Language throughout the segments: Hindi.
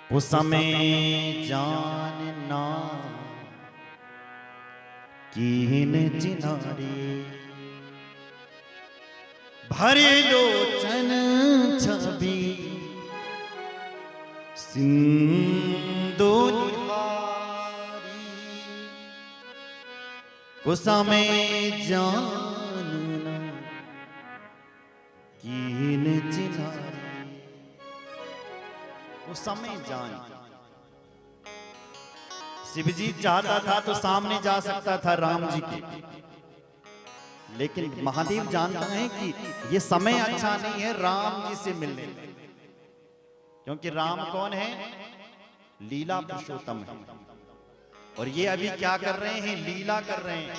उस समय जानना कीन चिनारे भरे लोचन छवि सिंधु निहारी। उस समय जानना कीन चिनारे। उस समय जान शिव जी चाहता था तो सामने जा सकता था राम जी के, लेकिन महादेव जानता है कि ये समय अच्छा नहीं है राम जी से मिलने, क्योंकि राम कौन है? लीला पुरुषोत्तम है। और ये अभी क्या कर रहे हैं? लीला कर रहे हैं।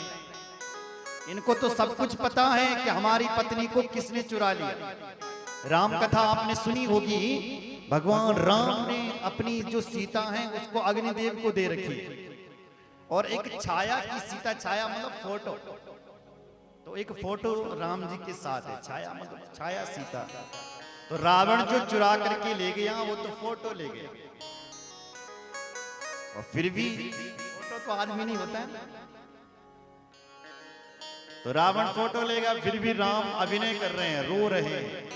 इनको तो सब कुछ पता है कि हमारी पत्नी को किसने चुरा लिया। राम कथा आपने सुनी होगी, भगवान राम ने अपनी जो सीता है उसको अग्निदेव को दे रखी है, और एक छाया की सीता, छाया मतलब फोटो, तो एक फोटो राम जी के साथ है, छाया मतलब छाया सीता। तो रावण जो चुरा करके ले गया वो तो फोटो ले गया, और फिर भी फोटो तो आदमी नहीं होता है, तो रावण फोटो लेगा, फिर भी राम अभिनय कर रहे हैं, रो रहे हैं।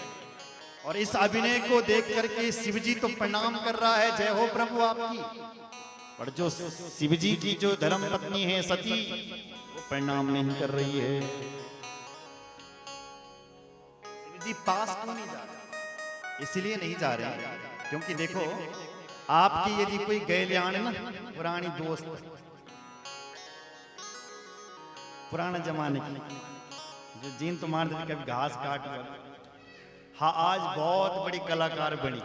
और इस अभिनय को देख करके शिव जी तो प्रणाम कर रहा है, जय हो प्रभु आपकी। और जो शिव जी की जो धर्म पत्नी है सती, वो प्रणाम नहीं कर रही है। शिव जी पास क्यों नहीं जा रहे? इसलिए नहीं जा रहे क्योंकि देखो, आपकी यदि कोई गैलियान है ना, पुरानी दोस्त, पुराने जमाने की, जो जीन तुम्हारे कभी घास काट, हाँ आज बहुत बड़ी कलाकार बनी,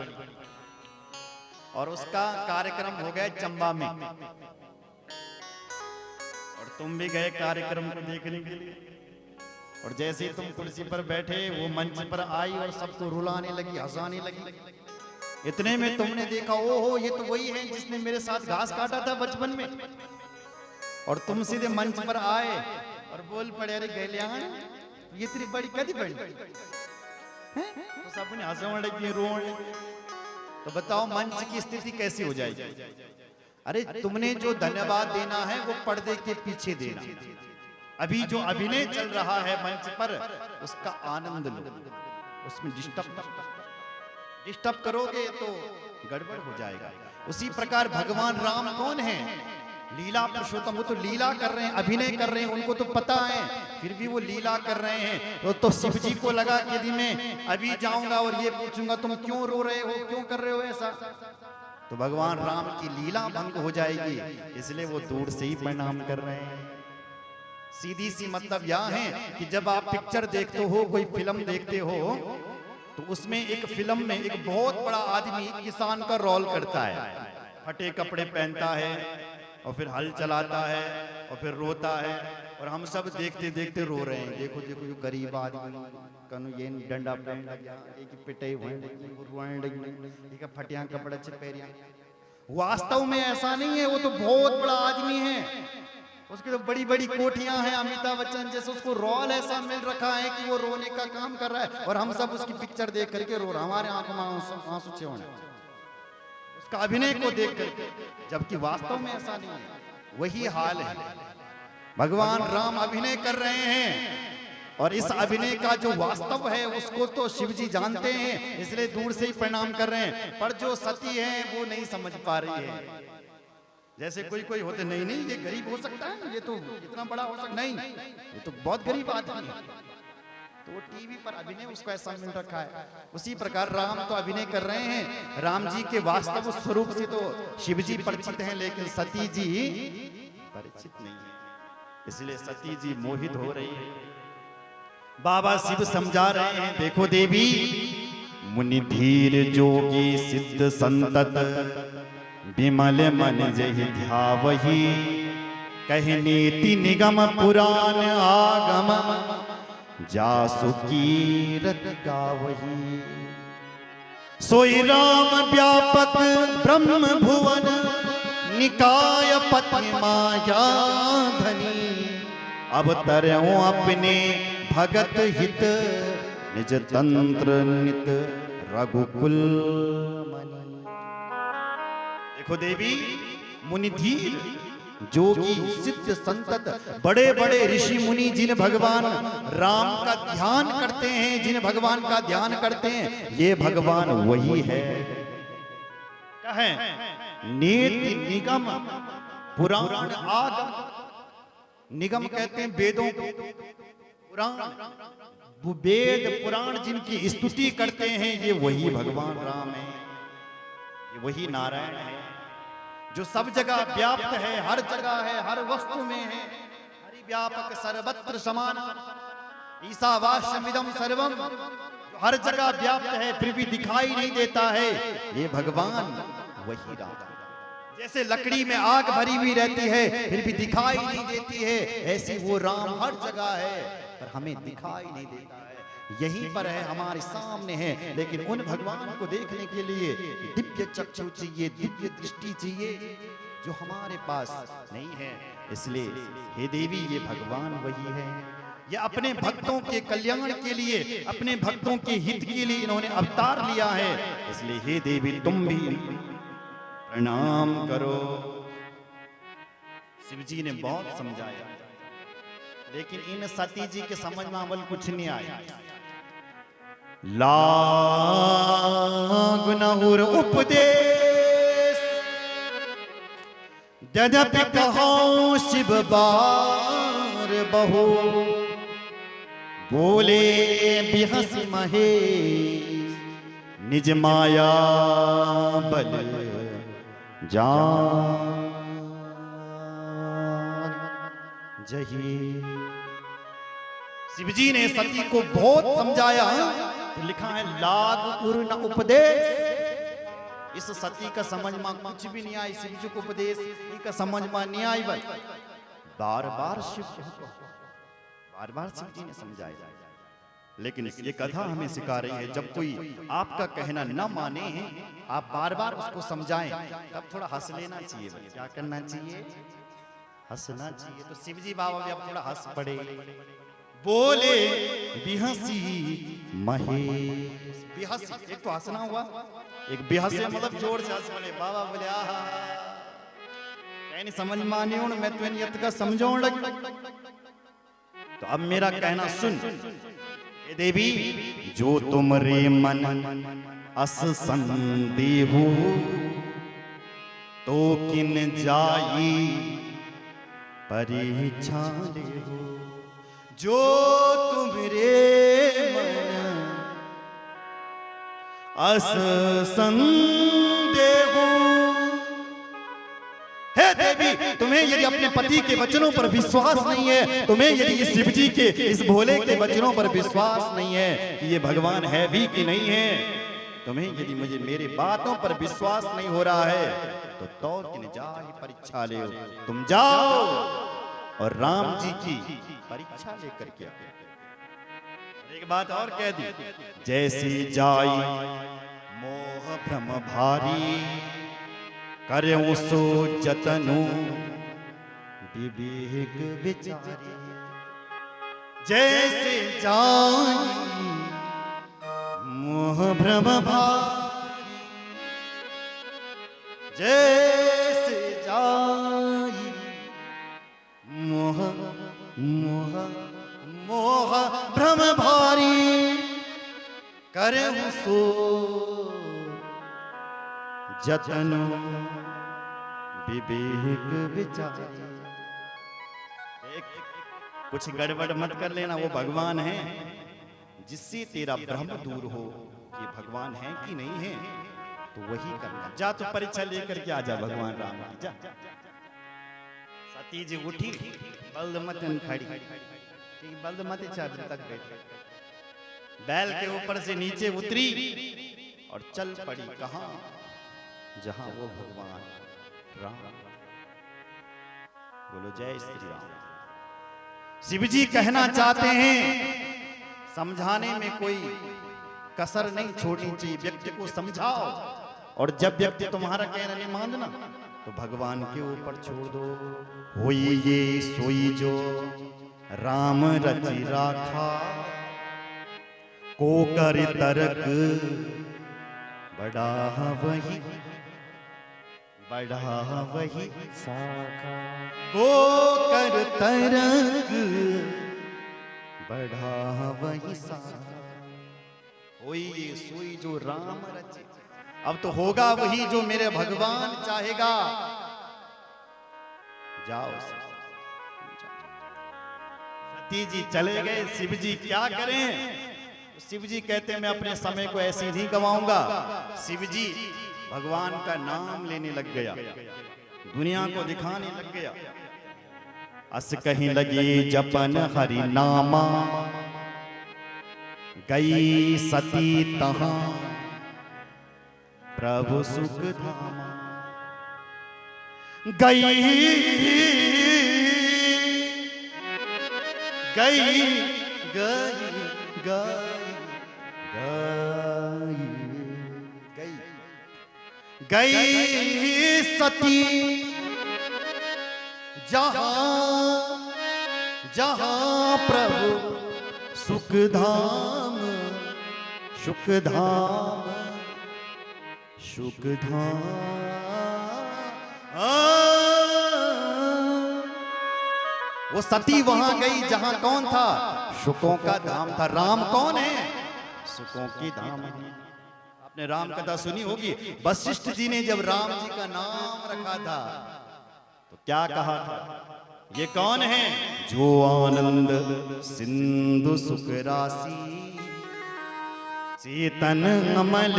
और उसका कार्यक्रम हो गया चंबा में, और तुम भी गए कार्यक्रम को देखने के लिए। और जैसे ही तुम कुर्सी पर बैठे, वो मंच पर आई और सबको रुलाने लगी, हंसाने लगी। इतने में तुमने देखा, ओहो ये तो वही है जिसने मेरे साथ घास काटा था बचपन में। और तुम सीधे मंच पर आए और बोल पड़े, अरे गैलियान ये तेरी बड़ी कदी बड़ी, तो सबने हंसने लगी, रोने। तो बताओ मंच की स्थिति कैसी हो जाएगी? अरे तुमने जो धन्यवाद देना है वो पर्दे के पीछे देना। अभी जो अभिनय चल रहा है मंच पर, उसका आनंद लो, उसमें डिस्टर्ब करोगे तो गड़बड़ हो जाएगा। उसी प्रकार भगवान राम कौन है? लीला पुरुषोत्तम। वो तो लीला कर रहे हैं, अभिनय कर रहे हैं, उनको तो पता है, फिर भी वो लीला कर रहे हैं। तो शिव जी को लगा कि यदि मैं अभी जाऊंगा और ये पूछूंगा तुम क्यों रो रहे हो, क्यों कर रहे हो ऐसा, तो भगवान राम की लीला भंग हो जाएगी, इसलिए वो दूर से ही प्रणाम कर रहे हैं। सीधी सी मतलब यह है कि जब आप पिक्चर देखते हो, कोई फिल्म देखते हो, तो उसमें एक फिल्म में एक बहुत बड़ा आदमी किसान का रोल करता है, फटे कपड़े पहनता है और फिर हल चलाता है और फिर रोता है, और हम सब देखते देखते रो रहे हैं। देखो देखो ये गरीब आदमी कनु ये डंडा पहन लग गया, एक पिटाई होने लगी, वो रोने लगी, एक फटिया कपड़े से पहनिया। वास्तव में ऐसा नहीं है, वो तो बहुत बड़ा आदमी है, उसकी तो बड़ी बड़ी कोठियां हैं, अमिताभ बच्चन जैसे उसको रोल ऐसा मिल रखा है कि वो रोने का काम कर रहा है, और हम सब उसकी पिक्चर देख करके रो रहे हैं, हमारे आंखों में आंसू छे होने उसका अभिनय को देख करके, जबकि वास्तव में ऐसा नहीं है। वही हाल है, भगवान राम अभिनय कर रहे हैं, और इस अभिनय का जो वास्तव है उसको तो शिव जी जानते हैं, इसलिए दूर से ही प्रणाम कर रहे हैं। पर जो सती है वो नहीं समझ पा रही है। जैसे कोई कोई होते, नहीं नहीं ये गरीब हो सकता है, ये तो इतना बड़ा हो सकता नहीं, ये तो बहुत गरीब आदमी है, तो वो टीवी पर अभिनय उसको ऐसा मिल रखा है। उसी प्रकार राम तो अभिनय कर रहे हैं, राम जी के वास्तव स्वरूप से तो शिव जी परिचित हैं, लेकिन सती जी परिचित नहीं है, इसलिए सती जी मोहित हो रही है। बाबा शिव समझा रहे हैं, देखो देवी, मुनि धीर जोगी सिद्ध संतत विमल मन जहि ध्यावहि, कहि नीति निगम पुराण आगम, जासु कीरत गावहि। सोई राम व्यापक ब्रह्म भुवन, निकाय पति माया धनी, अब तरऊं अपने भगत हित, निज तंत्र नित रघुकुल मणि। देखो देवी, मुनिधीर, जोगी, सिद्ध, संतत, बड़े बड़े ऋषि मुनि जिन भगवान राम का ध्यान करते हैं, जिन भगवान का ध्यान करते हैं, ये भगवान वही है। कहें नीति निगम पुराण आगम। निगम कहते हैं वेदों को, पुराण, वो वेद पुराण जिनकी स्तुति करते हैं, ये वही भगवान राम है, ये वही नारायण है, जो सब जगह व्याप्त है, हर जगह है, हर वस्तु में है। हरि व्यापक सर्वत्र समान, ईशावास्यमिदं सर्वम, जो हर जगह व्याप्त है फिर भी दिखाई नहीं देता है, ये भगवान वही राम। जैसे लकड़ी में आग भरी हुई रहती है फिर भी दिखाई नहीं देती है, ऐसी वो राम हर जगह है पर हमें दिखाई नहीं देता है। यहीं पर है, हमारे सामने है, लेकिन उन भगवान को देखने के लिए दिव्य चक्षु चाहिए, दिव्य दृष्टि चाहिए, जो हमारे पास नहीं है। इसलिए हे देवी, ये भगवान वही है, ये अपने भक्तों के कल्याण के लिए, अपने भक्तों के हित के लिए इन्होंने अवतार लिया है। इसलिए हे देवी, तुम भी प्रणाम करो। शिव जी ने बहुत समझाया, लेकिन इन सती जी के समझ में अमल कुछ नहीं आया। लागुनहुर उपदेश यद्यपि कहो शिव बार बहु, बोले बिहस महेश निज माया बल जान जही। शिवजी ने सती को बहुत समझाया, तो लिखा है लाग उर न उपदेश। इस सती का समझ में कुछ भी नहीं आई, शिवजी को उपदेश का समझ में नहीं आई। बार बार शिव जी ने समझाया, लेकिन ये कथा हमें सिखा रही है, जब कोई आपका कहना न माने, आप बार बार उसको समझाएं, तब थोड़ा हंस लेना चाहिए। क्या करना चाहिए? हंसना चाहिए। तो शिवजी बाबा भी अब थोड़ा हंस पड़े, बोले बिहसी महेश। बिहसी एक तो हंसना हुआ, एक बिहसी मतलब जोर से हंस पड़े। बाबा बोले आहा, नहीं समझ माने हूं मैं तो नियत का समझाऊं लग। तो अब मेरा कहना सुन, हे देवी, जो तुमरे मन अस संदेहु, तो किन जाई परीक्षा लेहु। जो तुमरे मन अस संदेहु, हे देवी, तुम्हें यदि अपने पति के वचनों पर विश्वास नहीं है, तुम्हें यदि इस शिव जी के, इस भोले के वचनों पर विश्वास नहीं है कि ये भगवान है भी कि नहीं है, तुम्हें यदि मुझे मेरी बातों पर विश्वास नहीं हो रहा है, तो किन जाई परीक्षा ले। तुम जाओ और राम जी की परीक्षा लेकर के। एक बात और कह दी, जैसे जाई मोह भ्रम भारी, करे सो जतनु विवेक विचारी। जैसे जाई मोह भ्रम भारी, जैसे जाई मोह मोह मोह भ्रम भारी, करे सो जतनु विवेक विचारी। कुछ गड़बड़ मत कर लेना, वो भगवान है जिससे तेरा भ्रम दूर हो कि भगवान है कि नहीं है, तो वही करना। जा तो परीक्षा लेकर के आ जा भगवान राम की, जा। सती जी उठी, बलदमती खड़ी, बलदमती चाबी तक बैठी, बैल के ऊपर से नीचे उतरी और चल पड़ी। कहां? जहां वो भगवान राम। बोलो जय श्री राम। शिवजी कहना चाहते हैं, समझाने में कोई कसर नहीं छोड़नी चाहिए, व्यक्ति को समझाओ, और जब व्यक्ति तुम्हारा कहना नहीं मानना तो भगवान के ऊपर छोड़ दो। होई ये सोई जो राम रचि राखा, को कर तर्क बड़ा वही। बढ़ा वही साका को कर तरंग, बढ़ा वही सा होई सोई जो राम रचे। अब तो होगा वही जो मेरे भगवान चाहेगा। जाओ सती जी चले गए, शिव जी क्या करें? शिव जी कहते मैं अपने समय को ऐसे नहीं गवाऊंगा। शिव जी भगवान का नाम लेने लग गया, दुनिया को दिखाने लग गया। अस कहीं लगे जपन हरि नामा, गई सती तहां प्रभु सुख धामा। गई गई गई गई गई गई सती जहां जहां प्रभु सुख धाम, सुख धाम, सुख धाम। वो सती वहां गई जहां कौन था? सुखों का धाम था। राम कौन है? सुखों की धाम। आपने राम कथा सुनी होगी। वशिष्ठ जी ने जब राम जी का नाम रखा था तो क्या कहा था? ये कौन है? जो आनंद सिंधु सुख राशि, चेतन अमल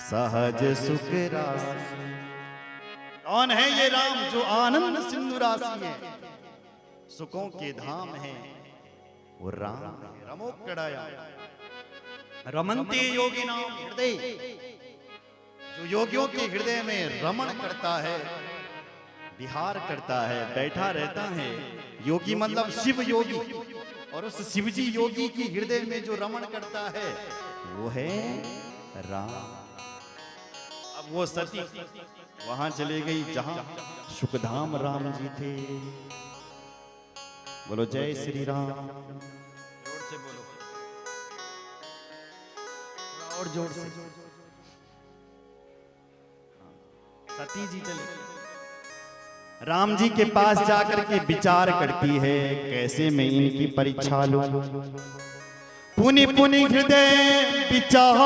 सहज सुख राशि। कौन है ये राम जो आनंद सिंधु राशि है, सुखों के धाम है? वो राम है। रमोक्कड़ाया रमन्ते योगी नाम हृदय, जो योगियों के हृदय में रमण करता है, विहार करता है, बैठा रहता है। योगी मतलब शिव योगी, और उस शिवजी योगी की हृदय में जो रमण करता है वो है राम। अब वो सती वहां चले गई जहां सुखधाम राम जी थे। बोलो जय श्री राम। जोर से बोलो, और जोर से। सती जी चली, राम जी के पास जाकर के विचार करती है कैसे मैं इनकी परीक्षा लूं। पुनि पुनि हृदय विचार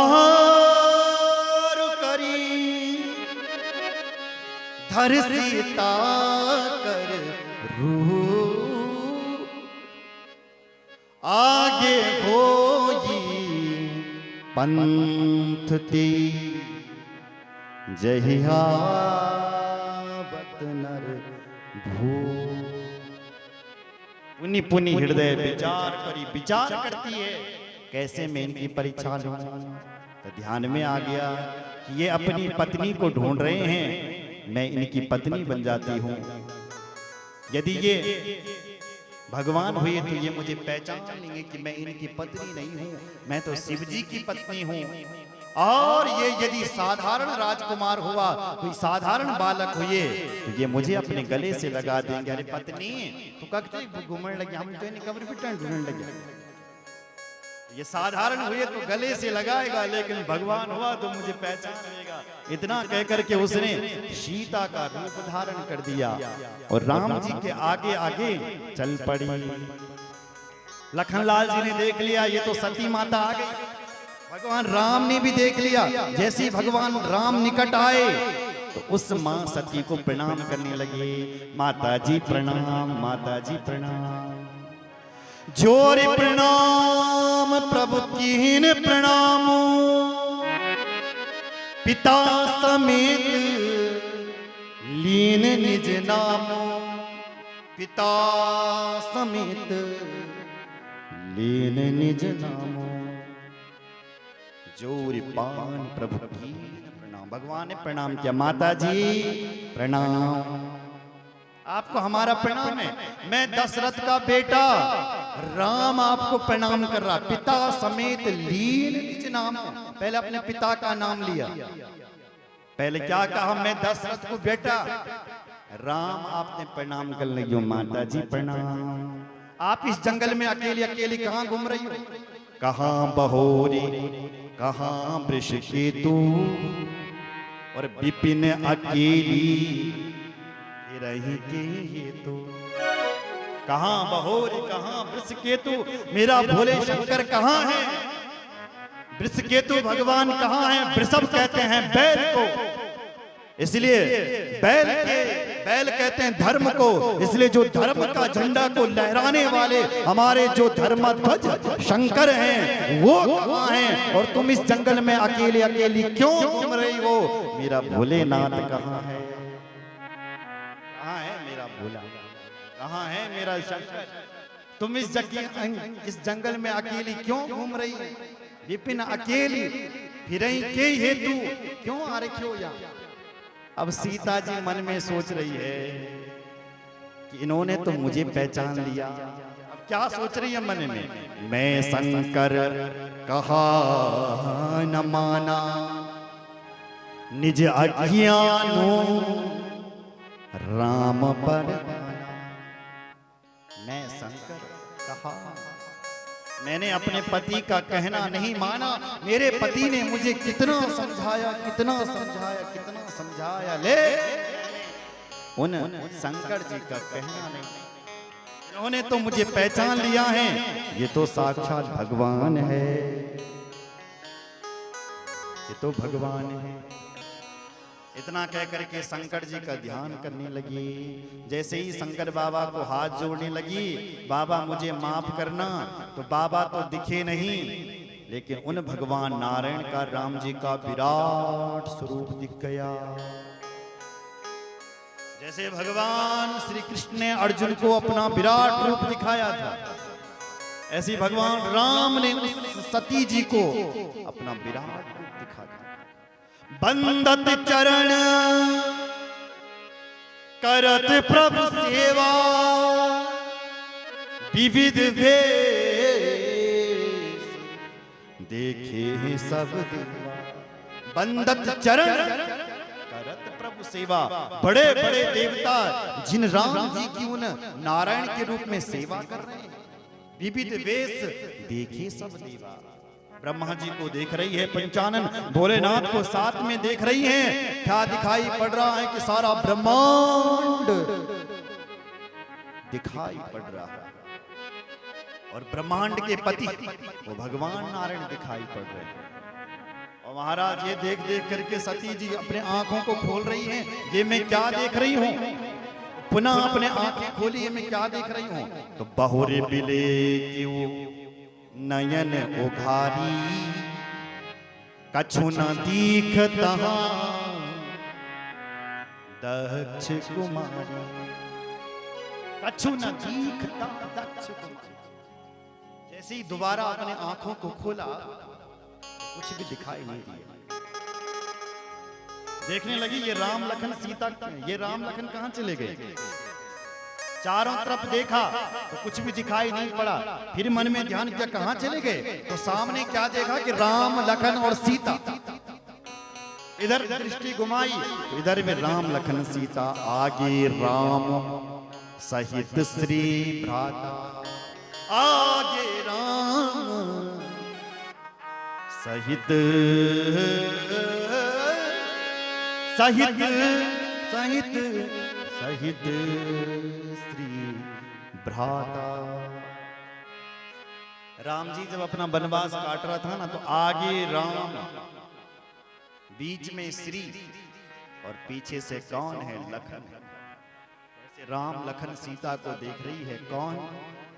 करी, धर सीता कर रू, आगे होई पंथ ती जहिया नर भू। पुनि पुनि हृदय विचार करी, विचार करती है कैसे मैं इनकी परीक्षा लूं। तो ध्यान में आ गया कि ये अपनी पत्नी को ढूंढ रहे हैं, मैं इनकी पत्नी बन जाती हूं। यदि ये भगवान हुए तो ये मुझे पहचान लेंगे कि मैं इनकी पत्नी नहीं हूं, मैं तो शिव जी की पत्नी हूं। और ये यदि साधारण राजकुमार हुआ, कोई साधारण बालक हुए, तो ये मुझे अपने गले से लगा देंगे। अरे पत्नी तो कब घूमने लगे, हम तो कब्र पिटन ढूंढने लगे। ये साधारण हुए तो गले से लगाएगा, लेकिन भगवान हुआ तो मुझे पहचान लेगा। इतना कहकर के उसने सीता का रूप धारण कर दिया और राम जी के आगे आगे चल पड़ी। लखनलाल जी ने देख लिया ये तो सती माता आ गई। भगवान राम ने भी देख लिया। जैसे ही भगवान राम निकट आए तो उस मां सती को प्रणाम करने लगे। माता जी प्रणाम, माता जी प्रणाम। जोर प्रणाम प्रभु कीन प्रणाम, पिता समेत लीन निज नाम, पिता समेत लीन निज नाम। जोर पान प्रभु की प्रणाम। भगवान ने प्रणाम किया। माता जी प्रणाम, आपको हमारा प्रणाम है। मैं दशरथ का बेटा राम आपको प्रणाम कर रहा। पिता समेत लीन निज नाम। पहले अपने पिता का नाम लिया। पहले क्या कहा? मैं दशरथ को बेटा राम। आपने प्रणाम कर लिया। माता जी प्रणाम। आप इस जंगल में अकेली अकेली कहां घूम रही हो? कहां बहोरी, कहां वृषकेतु, और विपिन अकेली रही के ये तो। कहां बहोर कहां वृषकेतु, मेरा भोले शंकर कहां है? वृषकेतु भगवान कहां है? वृषभ कहते हैं बैल को, इसलिए बैल कहते हैं धर्म को, इसलिए जो धर्म का झंडा को लहराने वाले हमारे जो धर्मध्वज शंकर हैं वो कहां हैं? और तुम इस जंगल में अकेले अकेली क्यों घूम रही हो? मेरा भोलेनाथ कहां है? कहां है मेरा भोला? कहां है मेरा शंकर? तुम इस जंगल में अकेली क्यों घूम रही है? विपिन अकेली फिरई के हेतु क्यों आ रखी हो यहाँ? अब सीता जी मन में सोच रही है कि इन्होंने तो मुझे पहचान लिया। अब क्या सोच रही है मन में? मैं शंकर कहा न माना, निज अज्ञानो राम पर। मैं शंकर कहा, मैंने अपने पति का कहना नहीं माना। मेरे पति ने मुझे कितना समझाया, कितना समझाया, कितना समझाया, ले उन शंकर जी का कहना नहीं। इन्होंने तो मुझे पहचान लिया है, ये तो साक्षात भगवान है, ये तो भगवान है। इतना कह करके शंकर जी का ध्यान करने लगी। जैसे ही शंकर बाबा को हाथ जोड़ने लगी, बाबा मुझे माफ करना, तो बाबा तो दिखे नहीं, लेकिन उन भगवान नारायण का, राम जी का विराट स्वरूप दिख गया। जैसे भगवान श्री कृष्ण ने अर्जुन को अपना विराट रूप दिखाया था, ऐसे भगवान राम ने उस सती जी को अपना विराट रूप दिखाया। बंदत चरण करत प्रभु सेवा, विविध भेष देखे सब देवा। बंदत चरण करत प्रभु सेवा, बड़े बड़े देवता जिन राम जी की उन नारायण के रूप में सेवा कर रहे हैं, विविध वेश देखे सब देवा। ब्रह्मा जी को देख रही है पंचानन, भोलेनाथ को साथ में देख रही है। क्या दिखाई पड़ रहा है? कि सारा ब्रह्मांड दिखाई पड़ रहा है, और ब्रह्मांड के पति वो भगवान नारायण दिखाई पड़ रहे हैं। और महाराज ये देख देख करके सती जी अपने आंखों को खोल रही हैं, ये मैं क्या देख रही हूँ? पुनः अपने आंखें खोली, ये मैं क्या देख रही हूँ? तो बहुरे बिले क्यों नयन उघारी, कछु न दीखता दक्ष कुमारी। कछु न दीखता दक्ष कुमारी। जैसे ही दोबारा अपने आंखों को खोला, कुछ भी दिखाई नहीं दिया। देखने लगी ये राम लखन सीता, ये राम लखन कहां चले गए? चारों तरफ देखा तो कुछ भी दिखाई नहीं पड़ा। फिर मन में ध्यान किया कहां चले गए, तो सामने क्या देखा कि राम लखन और सीता। इधर दृष्टि घुमाई तो इधर में राम लखन सीता, आगे राम सहित श्री भ्राता, आगे राम सहित सहित सहित सहित श्री भ्राता। राम जी जब अपना वनवास काट रहा था ना, तो आगे राम, बीच में श्री, और पीछे से कौन है? लखन। ऐसे राम लखन सीता को देख रही है, कौन?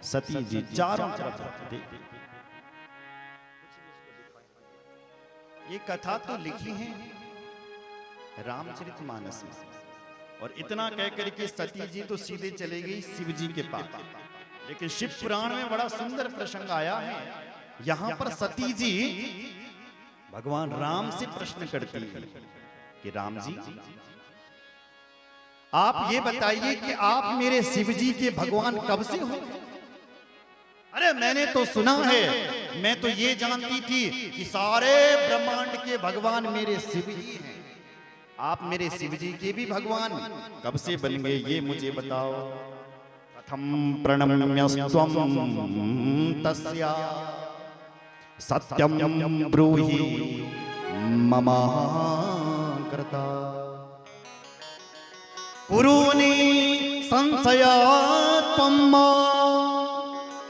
सती जी। चारों तरफ देख। ये कथा तो लिखी है रामचरितमानस में, और इतना कह करके सती जी तो सीधे चले गई शिव जी के पास। लेकिन शिव पुराण में बड़ा सुंदर प्रसंग आया है। यहाँ पर सती जी भगवान राम से प्रश्न करती है कि राम जी, आप ये बताइए कि आप मेरे शिव जी के भगवान कब से हो? अरे मैंने तो सुना है, मैं तो ये जानती थी कि सारे ब्रह्मांड के भगवान मेरे शिव जी हैं। आप मेरे शिव जी के भी भगवान कब से बन गए, ये मुझे बताओ। कथम प्रणम्यस्त्वं तस्या सत्यम ब्रूहि मम कृता कुरूनि संशया त्वं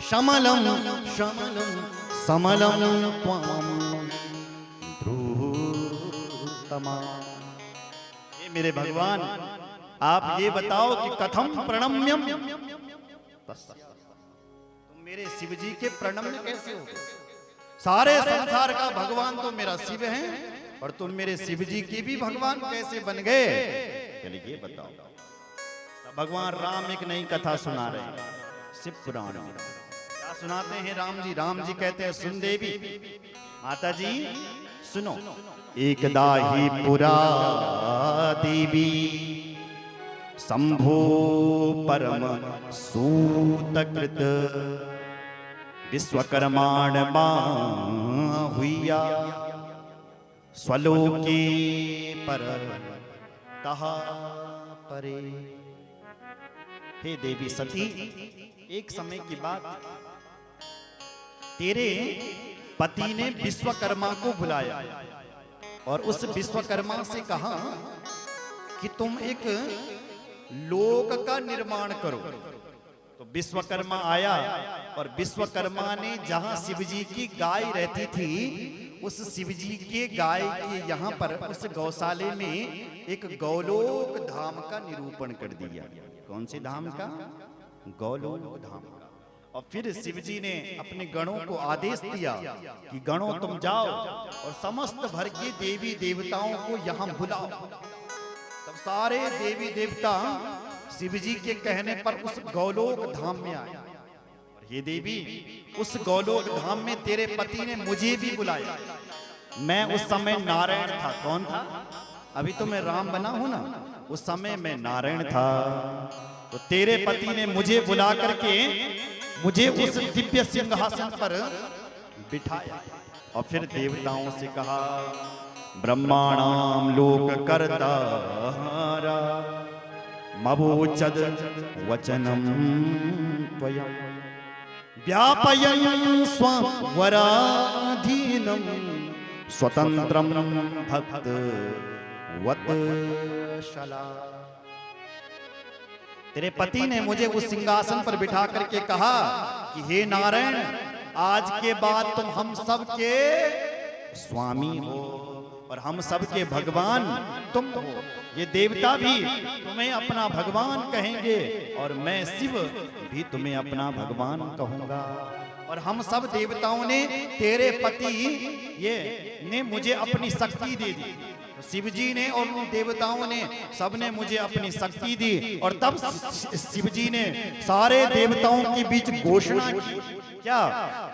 शमलं शमलं समलं त्वां ध्रुवतमा। ये मेरे भगवान, आप ये बताओ कि कथम प्रणम्यम, तुम मेरे शिव जी के प्रणम्य कैसे हो? सारे संसार का भगवान तो मेरा शिव है, और तुम मेरे शिव जी के भी भगवान कैसे बन गए? चलिए ये बताओ। भगवान राम एक नई कथा सुना रहे हैं शिव पुराण में। क्या सुनाते हैं राम जी? राम जी कहते हैं, सुन देवी माता जी सुनो। एकदा ही पुरा देवी शंभो परम सूतकृत विश्वकर्माण हुईया स्वलोके पर तहा परे। हे देवी सती, एक समय की बात, तेरे पति ने विश्वकर्मा को बुलाया और उस विश्वकर्मा से कहा कि तुम एक लोक का निर्माण करो। तो विश्वकर्मा आया और विश्वकर्मा ने जहां शिवजी की गाय रहती थी, उस शिवजी के गाय के यहाँ पर उस गौशाले में एक गौलोक धाम का निरूपण कर दिया। कौन से धाम का? गौलोक धाम का। और फिर शिवजी ने अपने गणों को आदेश दिया कि गणों तुम जाओ और समस्त भर के देवी देवताओं को यहाँ बुलाओ। तब सारे देवी देवता शिवजी के कहने पर उस गौलोक धाम में आए। और ये देवी, उस गौलोक धाम में तेरे पति ने मुझे भी बुलाया। मैं उस समय नारायण था। कौन था? अभी तो मैं राम बना हूं ना, उस समय मैं नारायण था। तो तेरे पति ने मुझे बुला करके मुझे उस दिव्य सिंहासन पर बिठाया और फिर देवताओं से कहा, ब्रह्माणाम लोक कर्तारा मवोचद वचनम त्वयं व्यापयन् स्ववराधीनं स्वतंत्रं भक्त वत्सला। तेरे पति ने मुझे उस सिंहासन पर बिठा करके कहा कि हे नारायण, आज के बाद तुम हम सब के स्वामी हो और हम सब के भगवान तुम हो। ये देवता भी तुम्हें अपना भगवान कहेंगे और मैं शिव भी तुम्हें अपना भगवान कहूंगा। और हम सब देवताओं ने तेरे पति ये ने मुझे अपनी शक्ति दे दी। शिव जी ने और उन देवताओं ने सबने मुझे अपनी शक्ति दी। और तब शिव जी ने सारे देवताओं के बीच घोषणा की। क्या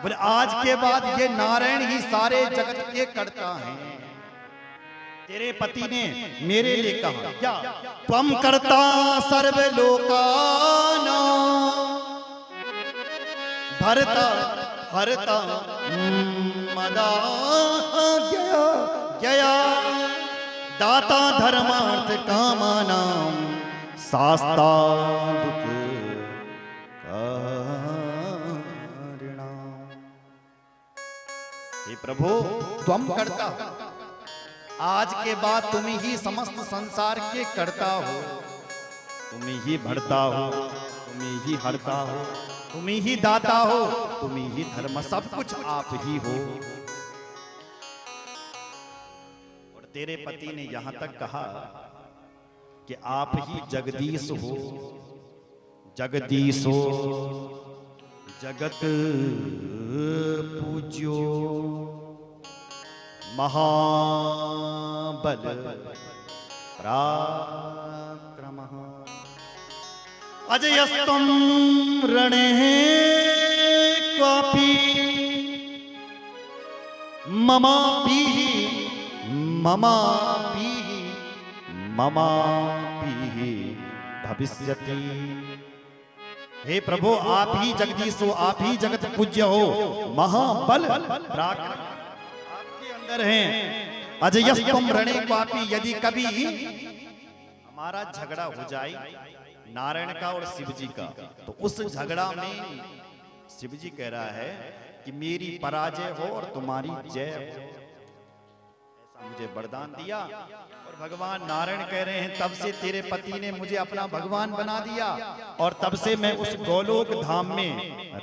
बोले? आज के बाद ये नारायण ही सारे जगत के कर्ता हैं। तेरे पति ने मेरे लिए कहा क्या? त्वं कर्ता सर्वलोकानां भरता हरता मदाज्ञया दाता धर्मार्थ कामानां शास्ता दुख कारिणाम्। हे प्रभु, त्वं कर्ता, आज के बाद तुम ही समस्त संसार के कर्ता हो। तुम ही भरता हो, तुम ही हरता हो, तुम ही दाता हो, तुम ही धर्म, सब कुछ आप ही हो। और तेरे पति ने यहां तक कहा कि आप ही जगदीश हो। जगदीश हो, जगत पूज्यो महाबल पराक्रमः अजयस्तम रणे क्वापि ममापि भविष्यति। हे प्रभु, आप ही जगदीश हो, आप ही जगत पूज्य हो, महाबल पराक्रम आपके अंदर हैं। अजयस्तम रणे क्वापि, यदि कभी हमारा झगड़ा हो जाए नारायण का और शिव जी का, तो उस झगड़ा में शिव जी कह रहा है कि मेरी पराजय हो और तुम्हारी जय हो। ऐसा मुझे वरदान दिया और भगवान नारायण कह रहे हैं तब से तेरे पति ने मुझे अपना भगवान बना दिया और तब से मैं उस गोलोक धाम में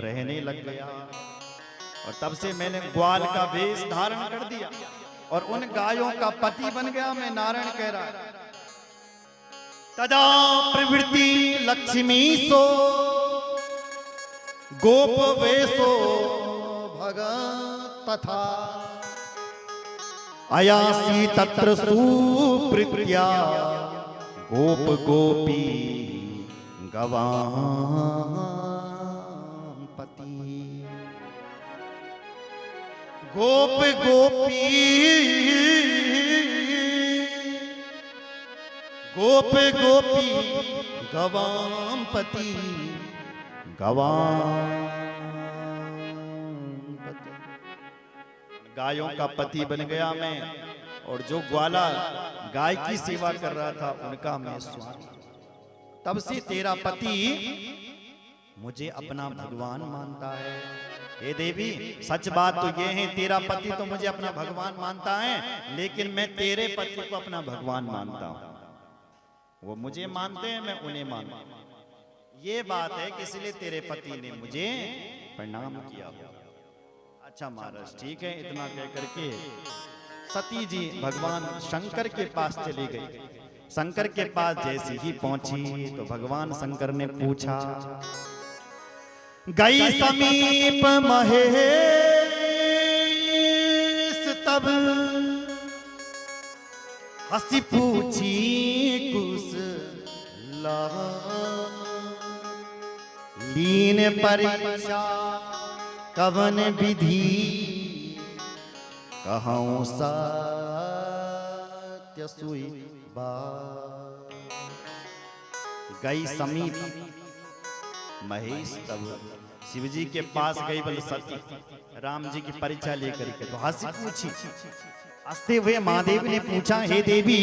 रहने लग गया और तब से मैंने ग्वाल का वेश धारण कर दिया और उन गायों का पति बन गया। मैं नारायण कह रहा है तदा प्रवृत्ति लक्ष्मी सो गोप वेशो भगत तथा अयासी तत्र सुप्रीत्या गोप गोपी गवापति। गोप गोपी गोप गोपी गवापति गवापति। गायों का पति बन गया मैं और जो ग्वाला गाय की सेवा कर रहा था उनका मैं स्वामी। तब से तेरा पति मुझे अपना भगवान मानता है। हे देवी सच बात तो ये है तेरा पति तो मुझे अपना भगवान मानता है लेकिन मैं तेरे पति को अपना भगवान मानता हूं। वो मुझे मानते हैं मैं उन्हें मानता हूं। ये बात है कि इसलिए तेरे पति ने मुझे प्रणाम किया। अच्छा महाराज ठीक है। इतना कह करके सती जी भगवान शंकर के पास चली गई। शंकर के पास जैसी ही पहुंची तो भगवान शंकर ने पूछा गई समीप महेश तब हंसी पूछी कुशला लीन परीक्षा कवन विधि कहूं सत्य सुई बात। गई समीप महेश तब शिव जी के पास गई बोले सती राम जी की परीक्षा लेकर के तो हंसी पूछी। हंसते हुए महादेव ने पूछा हे देवी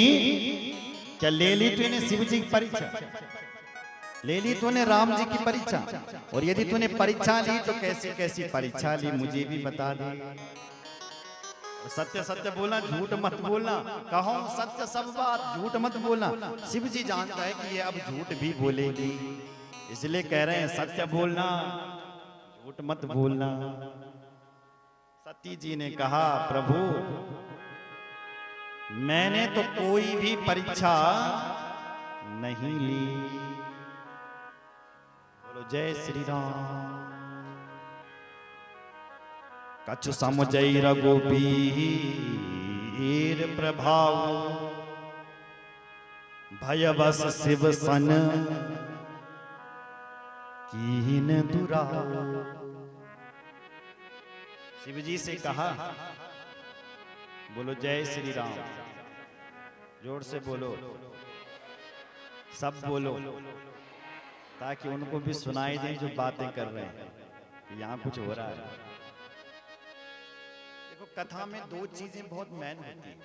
क्या ले ली तूने शिव जी की परीक्षा? ले ली तूने राम जी की परीक्षा? और यदि तूने परीक्षा ली तो कैसी कैसी परीक्षा ली मुझे भी बता दे। सत्य सत्य बोलना झूठ मत बोलना। कहो सत्य सब बात झूठ मत बोलना। शिव जी जानता है कि ये अब झूठ भी बोलेगी इसलिए कह रहे हैं सत्य बोलना झूठ मत बोलना। सती जी ने कहा प्रभु मैंने तो कोई भी परीक्षा नहीं ली। बोलो जय श्री राम। कछु समझई रघुबीर प्रभाव भयवश शिव सन कीन दुराव। शिव जी से कहा बोलो जय श्री राम। जोर से बोलो सब बोलो ताकि उनको भी सुनाई दे जो बातें कर रहे हैं कि यहाँ कुछ हो रहा है। देखो कथा में दो चीजें बहुत मेन होती हैं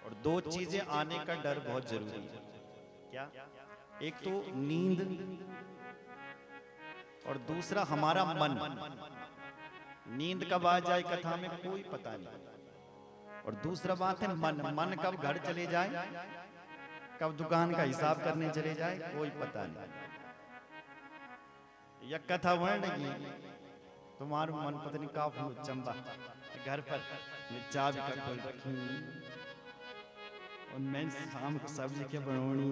और दो चीजें आने का डर बहुत जरूरी है। क्या? एक तो नींद और दूसरा हमारा मन। नींद कब आ जाए कथा में कोई पता नहीं। और दूसरा बात है मन। मन कब घर चले जाए कब दुकान का हिसाब करने चले जाए कोई पता नहीं। यह कथा वर्ण की तुम्हारा मन पत्नी का चंबा घर पर चाबी का खोल रखी और मैं शाम को सब्जी के बनोनी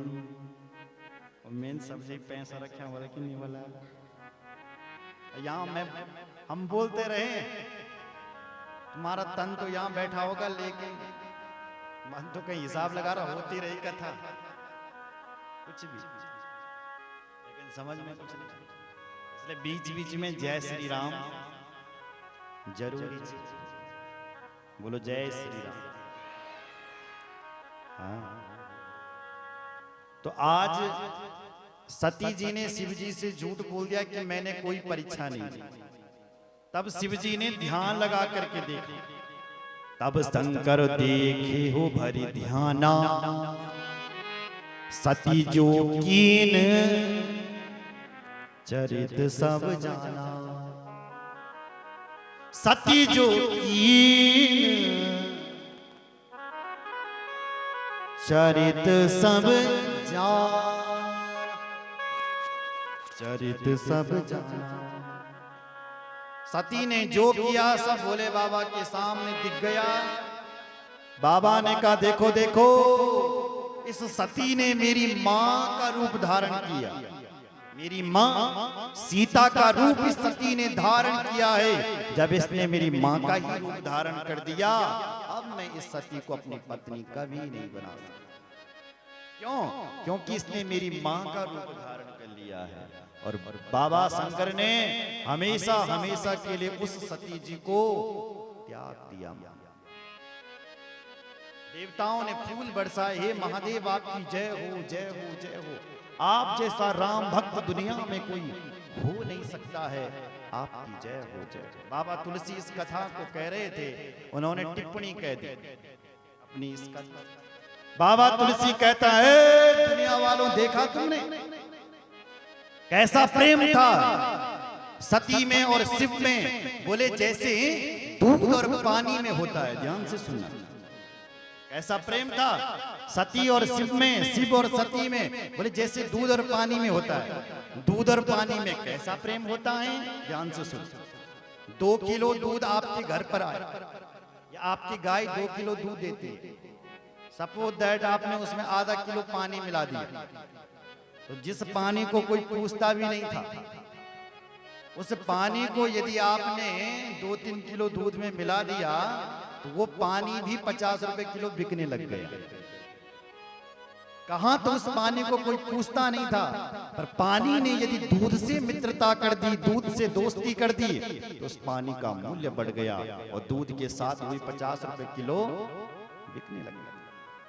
और मेन सब्जी पैसा रखा वाला कि नहीं वाला। यहाँ मैं हम बोलते रहे तुम्हारा तन तो यहाँ बैठा होगा लेकिन मन तो कहीं हिसाब लगा रहा। होती रही कथा कुछ भी लेकिन समझ में कुछ नहीं। इसलिए बीच बीच में जय श्री राम जरूरी चीज। बोलो जय श्री राम। हाँ तो आज सती जी ने शिव जी से झूठ बोल दिया कि मैंने कोई परीक्षा नहीं दी। तब शिव जी ने ध्यान लगा करके देखा। तब शंकर देखे हो भरी ध्याना सती जो कीन चरित सब जाना। सती जो कीन चरित सब जाना, चरित सब जाना। सती ने जो किया सब भोले बाबा के सामने दिख गया। बाबा ने कहा देखो देखो, इस सती ने मेरी मां का रूप धारण किया। मेरी मां सीता का रूप इस सती ने धारण किया है। जब इसने मेरी मां का ही रूप धारण कर दिया, अब मैं इस सती को अपनी पत्नी कभी नहीं बना सकता। क्यों? क्योंकि इसने मेरी मां का रूप धारण कर लिया है। और बाबा शंकर ने हमेशा हमेशा के लिए उस सती जी को त्याग दिया। देवताओं ने फूल बरसाए, हे महादेव आपकी जय हो, जय हो, जय हो। आप जैसा राम भक्त दुनिया में कोई हो नहीं सकता है, आपकी जय हो, जय हो। बाबा तुलसी इस कथा को कह रहे थे, उन्होंने टिप्पणी कह दी अपनी इस कथा। बाबा तुलसी कहता है, दुनिया वालों देखा तुमने कैसा प्रेम था सती में और शिव में। बोले जैसे दूध और पानी में होता है। ध्यान से सुनना, ऐसा प्रेम था सती और शिव में, शिव और सती में। बोले जैसे दूध और पानी में होता है। दूध और पानी में कैसा प्रेम होता है? ध्यान से सुन। 2 किलो दूध आपके घर पर आए, या आपकी गाय 2 किलो दूध देती है। सपोज दैट आपने उसमें आधा किलो पानी मिला दिया, तो जिस पानी को कोई पूछता भी नहीं था, उस पानी को यदि आपने 2-3 किलो दूध में मिला दिया, तो वो पानी भी 50 रुपए किलो बिकने लग गया। कहां तो उस पानी को कोई पूछता नहीं था, पर पानी ने यदि दूध से मित्रता कर दी, दूध से दोस्ती कर दी, तो उस पानी का मूल्य बढ़ गया और दूध के साथ वही 50 रुपए किलो बिकने लग गया।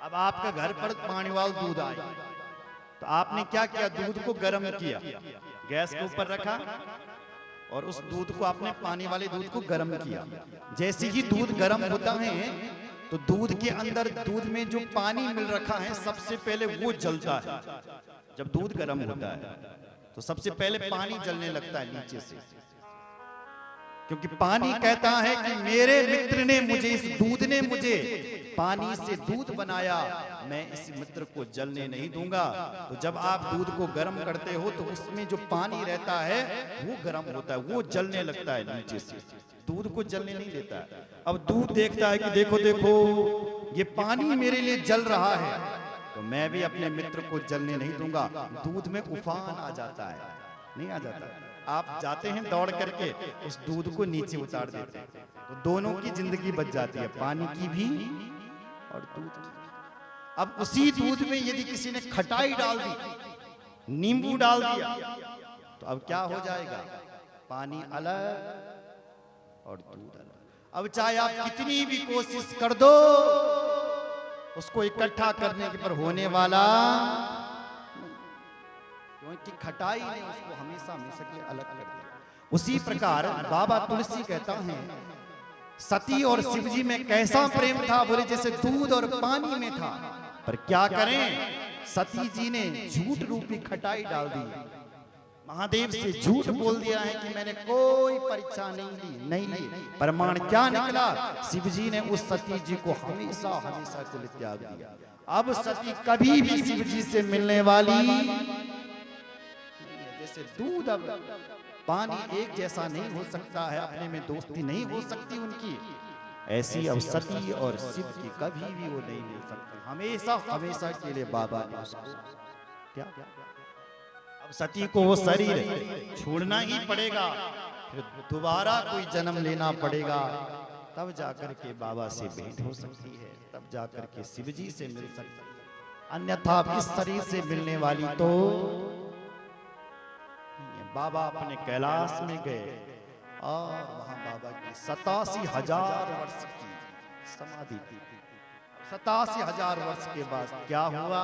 अब आपका घर पर पानी वाला दूध आया, तो आपने क्या किया? दूध को गर्म किया, गैस के ऊपर रखा और उस दूध को आपने, पानी वाले दूध को गर्म किया। जैसे ही दूध गर्म होता है, तो दूध के अंदर, दूध में जो पानी मिल रखा है, सबसे पहले वो जलता है। जब दूध गर्म होता है तो सबसे पहले पानी जलने लगता है नीचे से, क्योंकि पानी कहता है कि मेरे मित्र ने मुझे, इस दूध ने मुझे पानी से दूध बनाया, मैं इस मित्र को जलने नहीं दूंगा। तो जब आप दूध को गर्म करते हो, तो उसमें जो पानी रहता है वो गर्म होता है, वो जलने लगता है नीचे से, दूध को जलने नहीं देता है। अब दूध देखता है कि देखो देखो, ये पानी मेरे लिए जल रहा है, तो मैं भी अपने मित्र को जलने नहीं दूंगा। दूध में उफान आ जाता है, नहीं आ जाता? आप जाते हैं दौड़ करके, उस दूध को नीचे उतार देते हैं, तो दोनों की जिंदगी बच जाती है, पानी की भी और दूध की। अब उसी दूध में यदि किसी ने खटाई डाल दी, नींबू डाल दिया, तो अब क्या हो जाएगा? पानी अलग और दूध अलग। अब चाहे आप कितनी भी कोशिश कर दो, उसको इकट्ठा करने के पर होने वाला, क्योंकि खटाई ने उसको हमेशा हमेशा के लिए अलग कर दिया। उसी प्रकार बाबा तुलसी कहता है, सती और शिव जी में कैसा प्रेम था? बोले जैसे दूध और पानी में था। पर क्या करें, सती जी ने झूठ रूपी खटाई डाल दी, महादेव से झूठ बोल दिया है कि मैंने कोई परीक्षा नहीं ली। प्रमाण क्या निकला? शिव जी ने उस सती जी को हमेशा हमेशा के लिए त्याग दिया। अब सती कभी भी शिव जी से मिलने वाली, जैसे दूध अब पानी एक जैसा नहीं हो सकता है, अपने में दोस्ती नहीं हो सकती उनकी, ऐसी अब सती और शिव की कभी भी वो नहीं मिल सकती, हमेशा हमेशा के लिए बाबा ने उसको क्या। अब सती को वो शरीर छोड़ना ही पड़ेगा, फिर दोबारा कोई जन्म लेना पड़ेगा, तब जाकर के बाबा से भेंट हो सकती है, तब जाकर के शिव जी से मिल सकती है। अन्यथा इस शरीर से मिलने वाली तो बाबा अपने कैलाश में गए और वहां बाबा की 87,000 वर्ष की समाधि थी। 87,000 वर्ष के बाद क्या हुआ?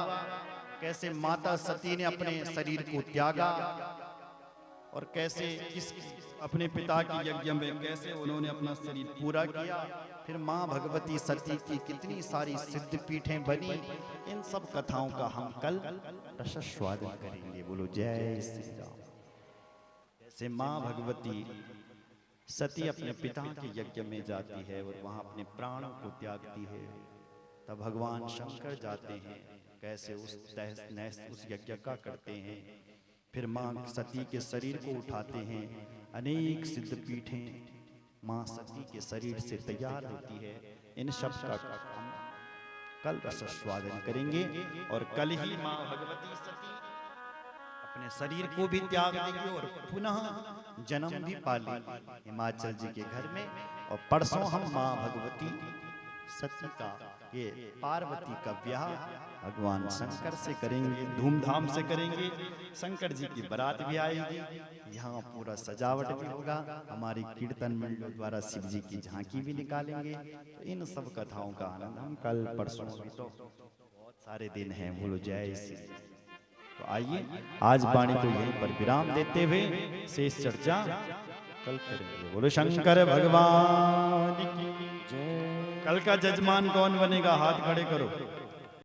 कैसे माता सती ने अपने शरीर को त्यागा और कैसे किस अपने पिता के यज्ञ में कैसे उन्होंने अपना शरीर पूरा किया। फिर माँ भगवती सती की कितनी सारी सिद्ध पीठें बनी। इन सब कथाओं का हम कल रसस्वादन करेंगे। बोलो जय श्री राम। जैसे माँ भगवती सती अपने पिता के यज्ञ में जाती है और वहां अपने प्राणों को त्यागती है, तब भगवान शंकर जाते हैं, कैसे उस यज्ञ का करते हैं। फिर माँ सती के शरीर को उठाते हैं, अनेक सिद्ध पीठें माँ सती के शरीर से तैयार होती है। इन सब का हम कल रसस्वादन करेंगे और कल ही माँ भगवती सती अपने शरीर को भी त्याग देंगे और पुनः जन्म भी पालेंगे हिमाचल जी के घर में। और परसों हम माँ भगवती सती का, ये पार्वती का ब्याह भगवान शंकर से करेंगे, धूमधाम से करेंगे। शंकर जी की बारात भी आएगी, यहाँ पूरा सजावट भी होगा, हमारी कीर्तन मंडल द्वारा शिव जी की झांकी भी निकालेंगे। तो इन सब कथाओं का आनंद हम कल परसों, तो बहुत सारे दिन हैं, बोलो जय श्री। तो आइए आज वाणी को यहीं पर विराम देते हुए शेष चर्चा कल करेंगे। बोलो शंकर भगवान की जय। कल का जजमान कौन बनेगा? हाथ खड़े करो।